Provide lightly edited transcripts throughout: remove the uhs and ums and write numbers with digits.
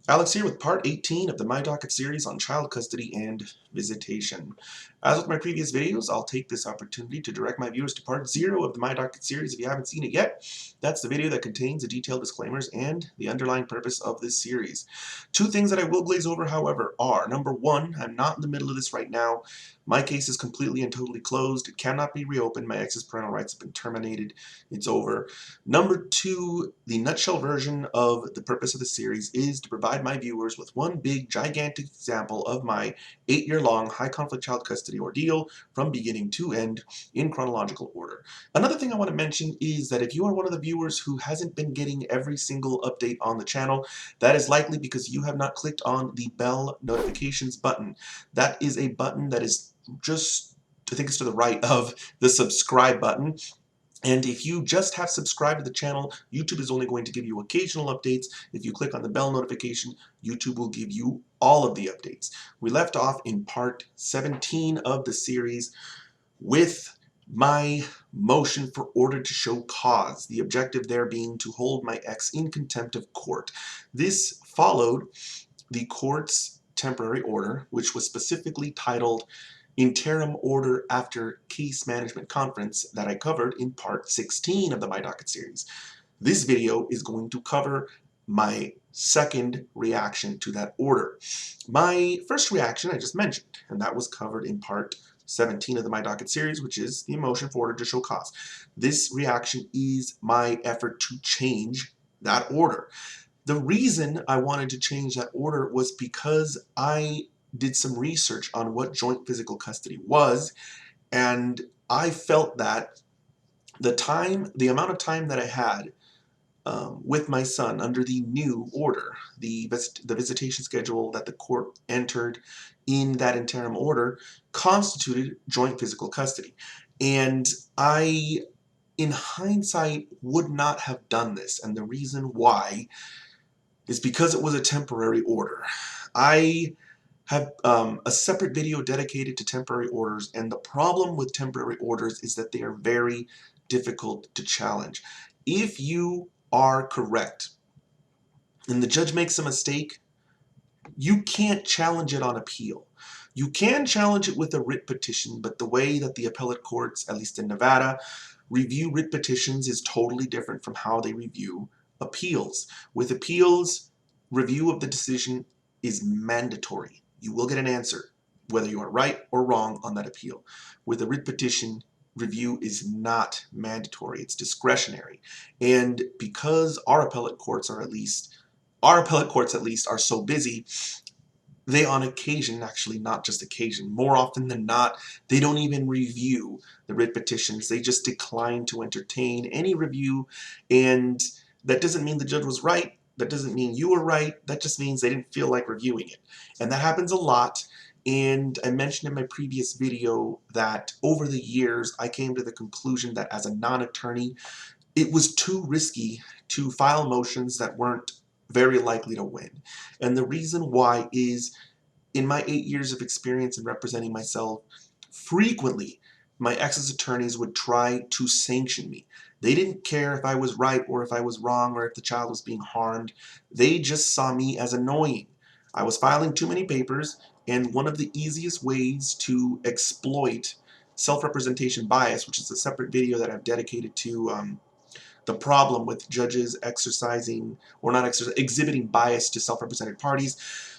Alex here with part 18 of the My Docket series on child custody and visitation. As with my previous videos, I'll take this opportunity to direct my viewers to part 0 of the My Docket series if you haven't seen it yet. That's the video that contains the detailed disclaimers and the underlying purpose of this series. Two things that I will glaze over, however, are number one, I'm not in the middle of this right now. My case is completely and totally closed. It cannot be reopened. My ex's parental rights have been terminated. It's over. Number two, the nutshell version of the purpose of the series is to provide my viewers with one big, gigantic example of my 8-year-long high-conflict child custody ordeal from beginning to end in chronological order. Another thing I want to mention is that if you are one of the viewers who hasn't been getting every single update on the channel, that is likely because you have not clicked on the bell notifications button. That is a button that is just, I think it's to the right of the subscribe button. And if you just have subscribed to the channel, YouTube is only going to give you occasional updates. If you click on the bell notification, YouTube will give you all of the updates. We left off in part 17 of the series with my motion for order to show cause, the objective there being to hold my ex in contempt of court. This followed the court's temporary order, which was specifically titled Interim Order After Case Management Conference that I covered in part 16 of the My Docket series. This video is going to cover my second reaction to that order. My first reaction I just mentioned, and that was covered in part 17 of the My Docket series, which is the motion for order to show cause. This reaction is my effort to change that order. The reason I wanted to change that order was because I did some research on what joint physical custody was, and I felt that the amount of time that I had with my son under the new order, the visitation schedule that the court entered in that interim order, constituted joint physical custody. And I, in hindsight, would not have done this, and the reason why is because it was a temporary order. I have a separate video dedicated to temporary orders, and the problem with temporary orders is that they are very difficult to challenge. If you are correct and the judge makes a mistake, you can't challenge it on appeal. You can challenge it with a writ petition, but the way that the appellate courts, at least in Nevada, review writ petitions is totally different from how they review appeals. With appeals, review of the decision is mandatory. You will get an answer, whether you are right or wrong on that appeal. With a writ petition, review is not mandatory. It's discretionary. And because our appellate courts at least are so busy, they on occasion, actually not just occasion, more often than not, they don't even review the writ petitions. They just decline to entertain any review, and that doesn't mean the judge was right. That doesn't mean you were right. That just means they didn't feel like reviewing it. And that happens a lot. And I mentioned in my previous video that over the years, I came to the conclusion that as a non-attorney, it was too risky to file motions that weren't very likely to win. And the reason why is, in my 8 years of experience in representing myself, frequently my ex's attorneys would try to sanction me. They didn't care if I was right or if I was wrong or if the child was being harmed. They just saw me as annoying. I was filing too many papers, and one of the easiest ways to exploit self-representation bias, which is a separate video that I've dedicated to the problem with judges exhibiting bias to self-represented parties.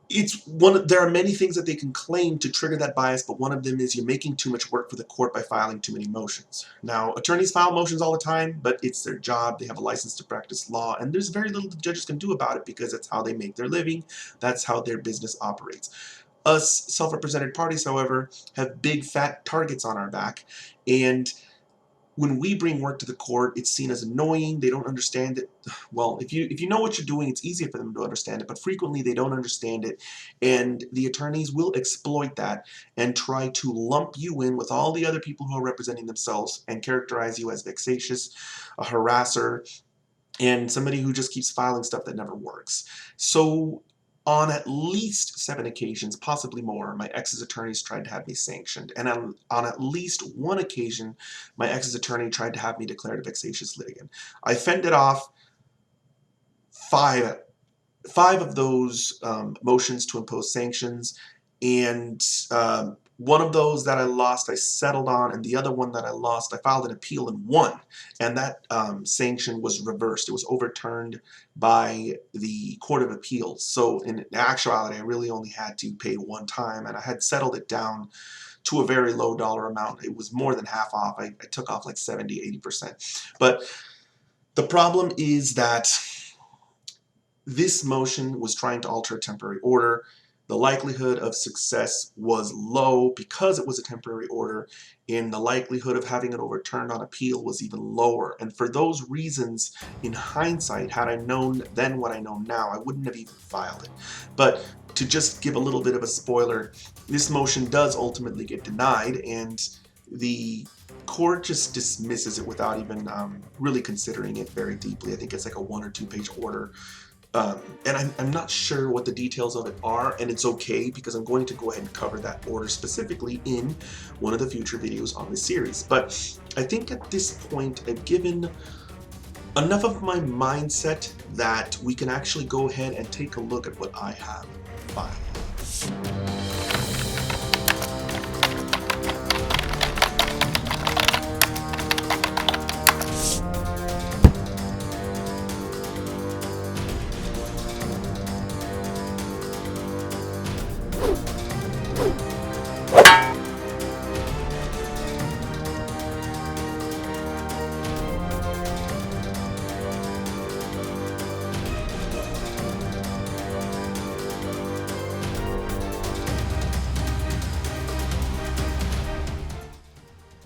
There are many things that they can claim to trigger that bias, but one of them is you're making too much work for the court by filing too many motions. Now, attorneys file motions all the time, but it's their job. They have a license to practice law, and there's very little the judges can do about it because that's how they make their living. That's how their business operates. Us self-represented parties, however, have big fat targets on our back, and when we bring work to the court, it's seen as annoying. They don't understand it. Well, if you know what you're doing, it's easier for them to understand it, but frequently they don't understand it, and the attorneys will exploit that and try to lump you in with all the other people who are representing themselves and characterize you as vexatious, a harasser, and somebody who just keeps filing stuff that never works. So on at least 7 occasions, possibly more, my ex's attorneys tried to have me sanctioned. And on at least one occasion, my ex's attorney tried to have me declared a vexatious litigant. I fended off 5 5 of those motions to impose sanctions, and one of those that I lost I settled on, and the other one that I lost I filed an appeal and won, and that sanction was reversed. It was overturned by the Court of Appeals. So in actuality I really only had to pay one time, and I had settled it down to a very low dollar amount. It was more than half off. I took off like 70–80%. But the problem is that this motion was trying to alter a temporary order. The likelihood of success was low because it was a temporary order, and the likelihood of having it overturned on appeal was even lower. And for those reasons, in hindsight, had I known then what I know now, I wouldn't have even filed it. But to just give a little bit of a spoiler, this motion does ultimately get denied, and the court just dismisses it without even really considering it very deeply. I think it's like a 1 or 2 page order. And I'm not sure what the details of it are, and it's okay because I'm going to go ahead and cover that order specifically in one of the future videos on this series. But I think at this point I've given enough of my mindset that we can actually go ahead and take a look at what I have filed.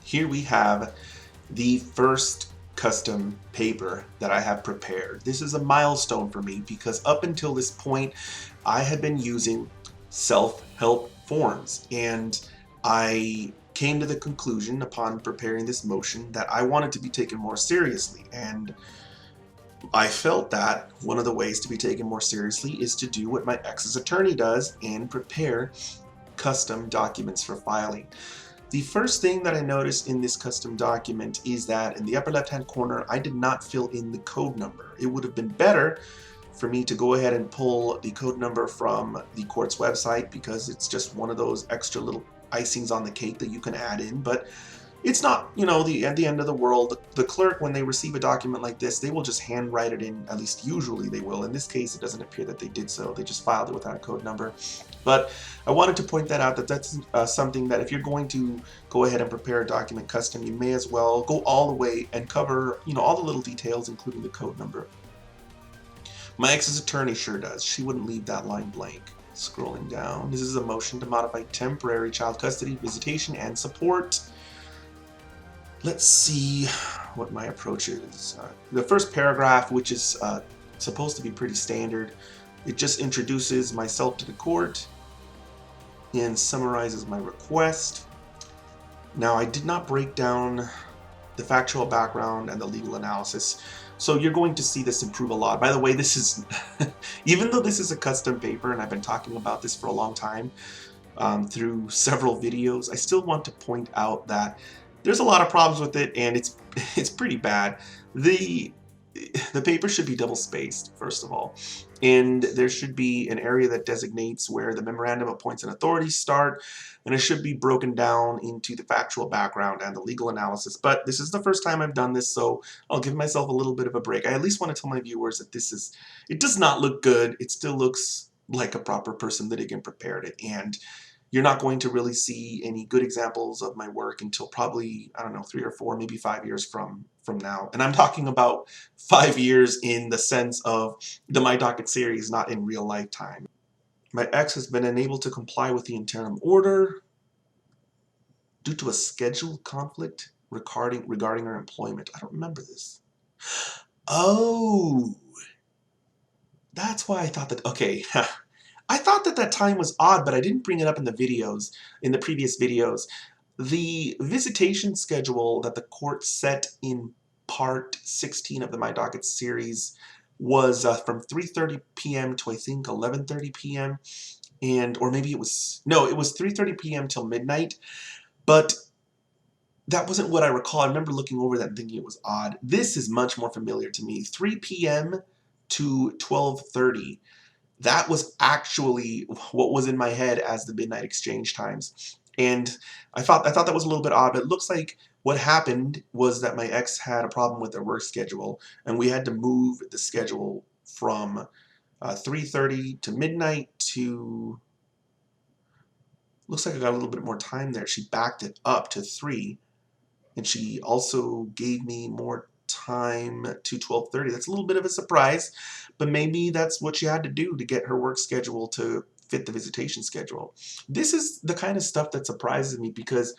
Here we have the first custom paper that I have prepared. This is a milestone for me because up until this point I had been using self-help forms, and I came to the conclusion upon preparing this motion that I wanted to be taken more seriously, and I felt that one of the ways to be taken more seriously is to do what my ex's attorney does and prepare custom documents for filing. The first thing that I noticed in this custom document is that in the upper left-hand corner, I did not fill in the code number. It would have been better for me to go ahead and pull the code number from the court's website because it's just one of those extra little icings on the cake that you can add in, but it's not, you know, at the end of the world. The clerk, when they receive a document like this, they will just handwrite it in, at least usually they will. In this case, it doesn't appear that they did so. They just filed it without a code number. But I wanted to point that out, that that's something that if you're going to go ahead and prepare a document custom, you may as well go all the way and cover, you know, all the little details, including the code number. My ex's attorney sure does. She wouldn't leave that line blank. Scrolling down, this is a motion to modify temporary child custody, visitation, and support. Let's see what my approach is. The first paragraph, which is supposed to be pretty standard, it just introduces myself to the court and summarizes my request. Now, I did not break down the factual background and the legal analysis, so you're going to see this improve a lot. By the way, this is, even though this is a custom paper and I've been talking about this for a long time through several videos, I still want to point out that there's a lot of problems with it, and it's pretty bad. The paper should be double spaced, first of all, and there should be an area that designates where the memorandum of points and authorities start, and it should be broken down into the factual background and the legal analysis. But this is the first time I've done this, so I'll give myself a little bit of a break. I at least want to tell my viewers that it does not look good. It still looks like a proper person litigant prepared it, and you're not going to really see any good examples of my work until probably, I don't know, 3 or 4, maybe 5 years from now. And I'm talking about 5 years in the sense of the My Docket series, not in real life time. My ex has been unable to comply with the interim order due to a scheduled conflict regarding her employment. I don't remember this. Oh, that's why I thought that, okay. I thought that time was odd, but I didn't bring it up in the videos, in the previous videos. The visitation schedule that the court set in part 16 of the My Docket series was from 3:30 p.m. to I think 11:30 p.m. or maybe it was 3:30 p.m. till midnight, but that wasn't what I recall. I remember looking over that and thinking it was odd. This is much more familiar to me. 3 p.m. to 12:30. that was actually what was in my head as the midnight exchange times. And I thought that was a little bit odd, but it looks like what happened was that my ex had a problem with her work schedule, and we had to move the schedule from 3:30 to midnight to, looks like I got a little bit more time there. She backed it up to 3, and she also gave me more time to 12:30. That's a little bit of a surprise, but maybe that's what she had to do to get her work schedule to fit the visitation schedule. This is the kind of stuff that surprises me, because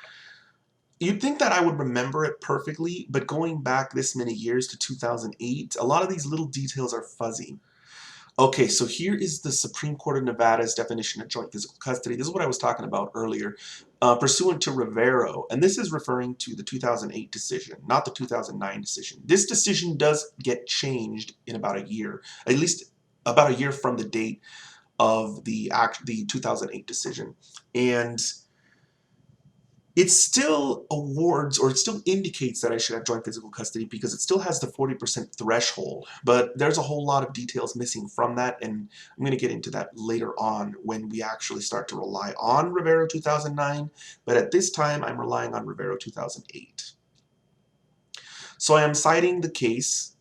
you'd think that I would remember it perfectly, but going back this many years to 2008, a lot of these little details are fuzzy. Okay, so here is the Supreme Court of Nevada's definition of joint physical custody. This is what I was talking about earlier, pursuant to Rivero, and this is referring to the 2008 decision, not the 2009 decision. This decision does get changed in about a year, at least about a year from the date of the 2008 decision, and it still awards, or it still indicates that I should have joint physical custody, because it still has the 40% threshold, but there's a whole lot of details missing from that, and I'm going to get into that later on when we actually start to rely on Rivero 2009, but at this time I'm relying on Rivero 2008. So I am citing the case,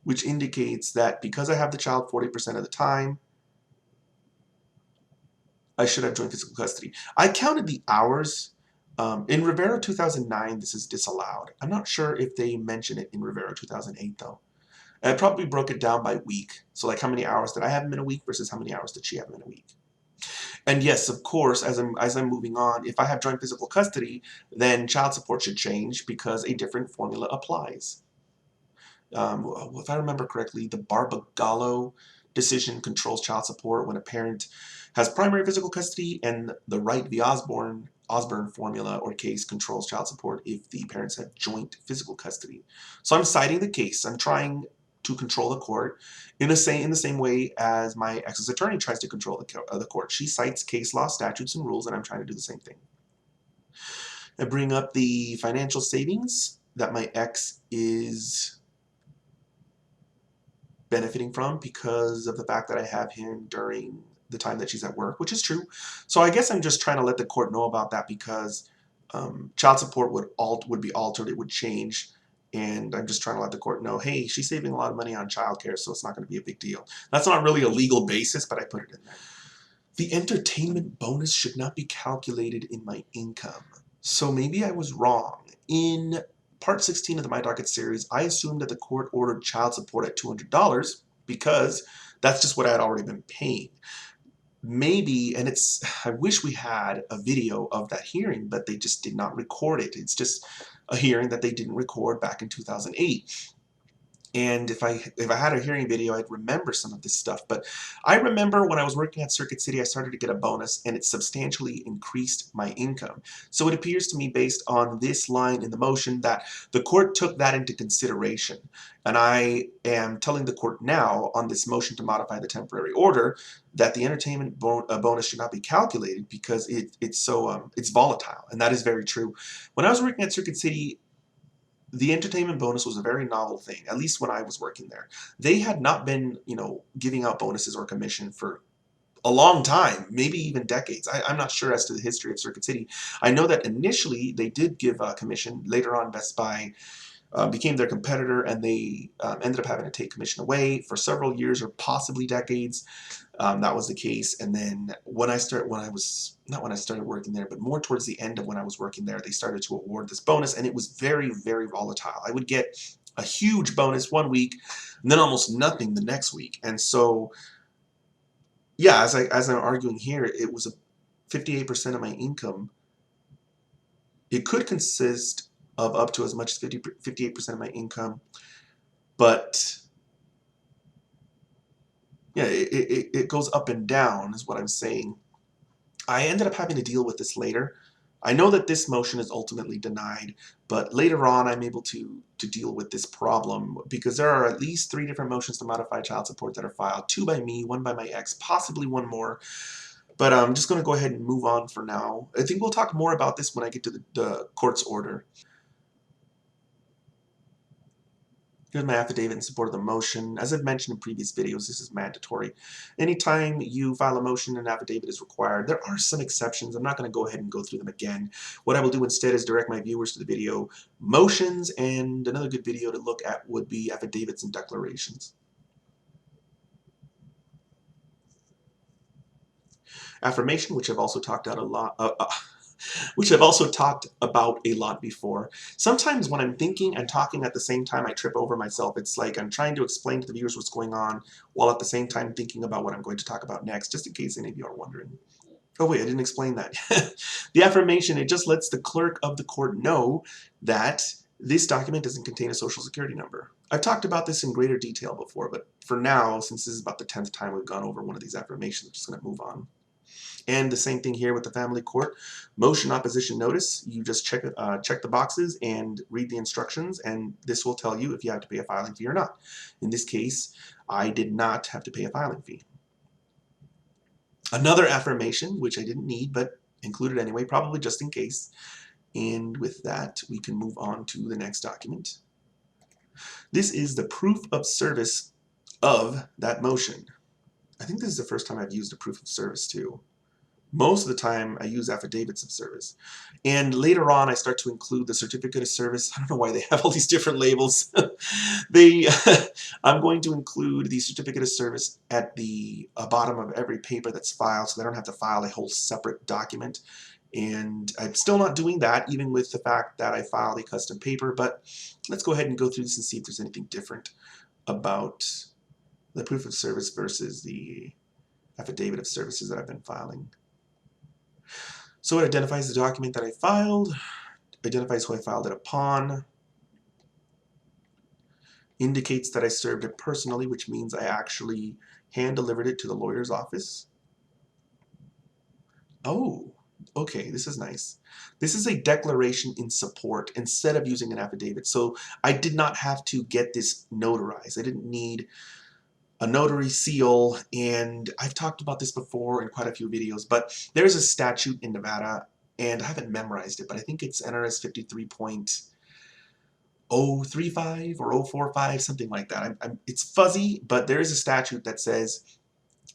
which indicates that because I have the child 40% of the time, I should have joint physical custody. I counted the hours. In Rivero 2009, this is disallowed. I'm not sure if they mention it in Rivero 2008, though. And I probably broke it down by week. So like, how many hours did I have in a week versus how many hours did she have in a week? And yes, of course, as I'm moving on, if I have joint physical custody, then child support should change because a different formula applies. If I remember correctly, the Barbagallo decision controls child support when a parent has primary physical custody, and the Wright v. Osborne formula or case controls child support if the parents have joint physical custody. So I'm citing the case. I'm trying to control the court in the same way as my ex's attorney tries to control the court. She cites case law, statutes, and rules, and I'm trying to do the same thing. I bring up the financial savings that my ex is benefiting from because of the fact that I have him during the time that she's at work, which is true. So I guess I'm just trying to let the court know about that, because child support would be altered, it would change, and I'm just trying to let the court know, hey, she's saving a lot of money on childcare, so it's not going to be a big deal. That's not really a legal basis, but I put it in there. The entertainment bonus should not be calculated in my income. So maybe I was wrong. In Part 16 of the My Docket series, I assumed that the court ordered child support at $200 because that's just what I had already been paying. Maybe, and I wish we had a video of that hearing, but they just did not record it. It's just a hearing that they didn't record back in 2008. And if I had a hearing video, I'd remember some of this stuff. But I remember when I was working at Circuit City, I started to get a bonus, and it substantially increased my income. So it appears to me, based on this line in the motion, that the court took that into consideration. And I am telling the court now, on this motion to modify the temporary order, that the entertainment bonus should not be calculated because it's volatile. And that is very true. When I was working at Circuit City, the entertainment bonus was a very novel thing, at least when I was working there. They had not been, giving out bonuses or commission for a long time, maybe even decades. I'm not sure as to the history of Circuit City. I know that initially they did give a commission. Later on, Best Buy became their competitor, and they ended up having to take commission away for several years or possibly decades. That was the case. And then not when I started working there, but more towards the end of when I was working there, they started to award this bonus, and it was very, very volatile. I would get a huge bonus one week and then almost nothing the next week. And so, yeah, as I'm arguing here, it was 58% of my income. It could consist of up to as much as 58% of my income, but yeah, it goes up and down is what I'm saying. I ended up having to deal with this later. I know that this motion is ultimately denied, but later on I'm able to deal with this problem, because there are at least 3 different motions to modify child support that are filed, 2 by me, 1 by my ex, possibly 1 more. But I'm just going to go ahead and move on for now. I think we'll talk more about this when I get to the court's order. Here's my affidavit in support of the motion. As I've mentioned in previous videos, this is mandatory. Anytime you file a motion, an affidavit is required. There are some exceptions. I'm not going to go ahead and go through them again. What I will do instead is direct my viewers to the video motions, and another good video to look at would be affidavits and declarations. Affirmation, which I've also talked about a lot before. Sometimes when I'm thinking and talking at the same time, I trip over myself. It's like I'm trying to explain to the viewers what's going on while at the same time thinking about what I'm going to talk about next, just in case any of you are wondering. Oh wait, I didn't explain that. The affirmation, it just lets the clerk of the court know that this document doesn't contain a social security number. I've talked about this in greater detail before, but for now, since this is about the 10th time we've gone over one of these affirmations, I'm just going to move on. And the same thing here with the family court. Motion opposition notice, you just check the boxes and read the instructions, and this will tell you if you have to pay a filing fee or not. In this case, I did not have to pay a filing fee. Another affirmation, which I didn't need, but included anyway, probably just in case. And with that, we can move on to the next document. This is the proof of service of that motion. I think this is the first time I've used a proof of service too. Most of the time I use affidavits of service. And later on I start to include the certificate of service. I don't know why they have all these different labels. I'm going to include the certificate of service at the bottom of every paper that's filed, so they don't have to file a whole separate document. And I'm still not doing that, even with the fact that I filed a custom paper, but let's go ahead and go through this and see if there's anything different about the proof of service versus the affidavit of services that I've been filing. So it identifies the document that I filed, identifies who I filed it upon, indicates that I served it personally, which means I actually hand-delivered it to the lawyer's office. Oh, okay, this is nice. This is a declaration in support instead of using an affidavit. So I did not have to get this notarized. I didn't need a notary seal, and I've talked about this before in quite a few videos, but there's a statute in Nevada, and I haven't memorized it, but I think it's NRS 53.035 or 045, something like that. It's fuzzy, but there is a statute that says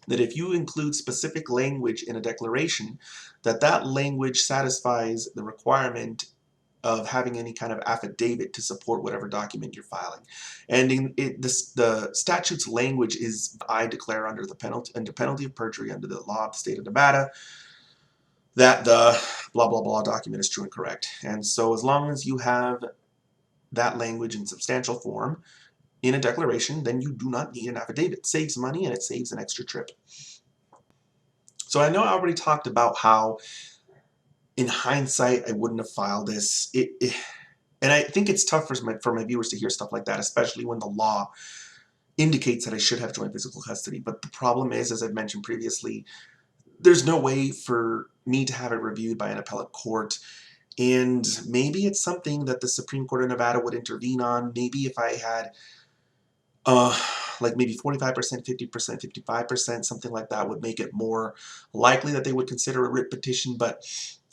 that if you include specific language in a declaration, that language satisfies the requirement of having any kind of affidavit to support whatever document you're filing. And the statute's language is, I declare under penalty of perjury under the law of the state of Nevada that the blah blah blah document is true and correct. And so as long as you have that language in substantial form in a declaration, then you do not need an affidavit. It saves money and it saves an extra trip. So I know I already talked about how in hindsight, I wouldn't have filed this. And I think it's tough for my viewers to hear stuff like that, especially when the law indicates that I should have joint physical custody. But the problem is, as I've mentioned previously, there's no way for me to have it reviewed by an appellate court. And maybe it's something that the Supreme Court of Nevada would intervene on. Maybe if I had like maybe 45%, 50%, 55%, something like that would make it more likely that they would consider a writ petition. But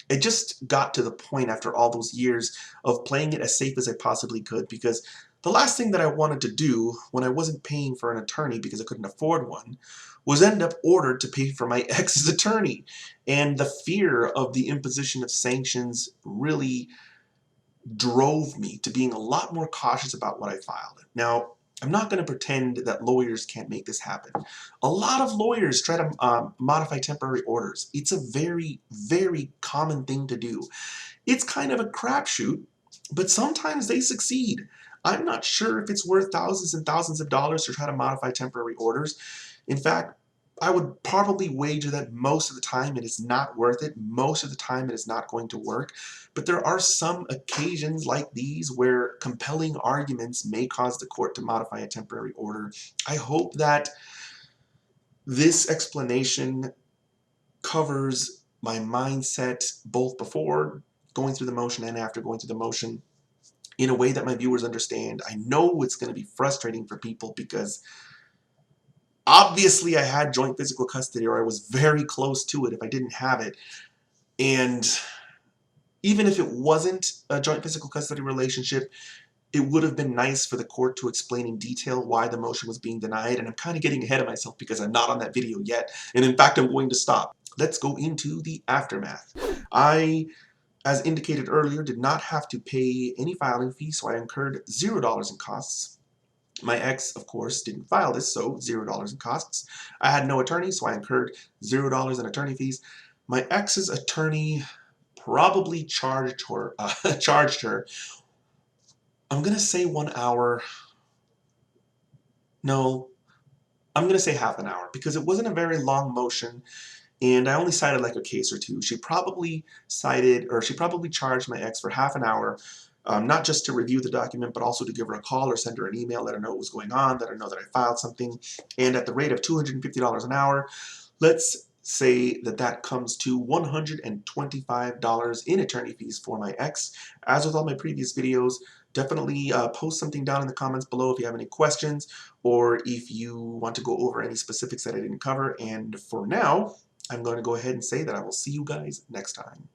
it just got to the point after all those years of playing it as safe as I possibly could, because the last thing that I wanted to do when I wasn't paying for an attorney because I couldn't afford one was end up ordered to pay for my ex's attorney. And the fear of the imposition of sanctions really drove me to being a lot more cautious about what I filed. Now, I'm not going to pretend that lawyers can't make this happen. A lot of lawyers try to modify temporary orders. It's a very, very common thing to do. It's kind of a crapshoot, but sometimes they succeed. I'm not sure if it's worth thousands and thousands of dollars to try to modify temporary orders. In fact, I would probably wager that most of the time it is not worth it. Most of the time it is not going to work. But there are some occasions like these where compelling arguments may cause the court to modify a temporary order. I hope that this explanation covers my mindset both before going through the motion and after going through the motion in a way that my viewers understand. I know it's going to be frustrating for people because obviously I had joint physical custody, or I was very close to it if I didn't have it. And even if it wasn't a joint physical custody relationship, it would have been nice for the court to explain in detail why the motion was being denied, and I'm kind of getting ahead of myself because I'm not on that video yet, and in fact I'm going to stop. Let's go into the aftermath. I, as indicated earlier, did not have to pay any filing fee, so I incurred $0 in costs. My ex, of course, didn't file this, so $0 in costs. I had no attorney, so I incurred $0 in attorney fees. My ex's attorney probably charged her, I'm going to say 1 hour. No, I'm going to say half an hour because it wasn't a very long motion and I only cited like a case or two. She probably charged my ex for half an hour, not just to review the document, but also to give her a call or send her an email, let her know what was going on, let her know that I filed something. And at the rate of $250 an hour, let's say that that comes to $125 in attorney fees for my ex. As with all my previous videos, definitely post something down in the comments below if you have any questions or if you want to go over any specifics that I didn't cover. And for now, I'm going to go ahead and say that I will see you guys next time.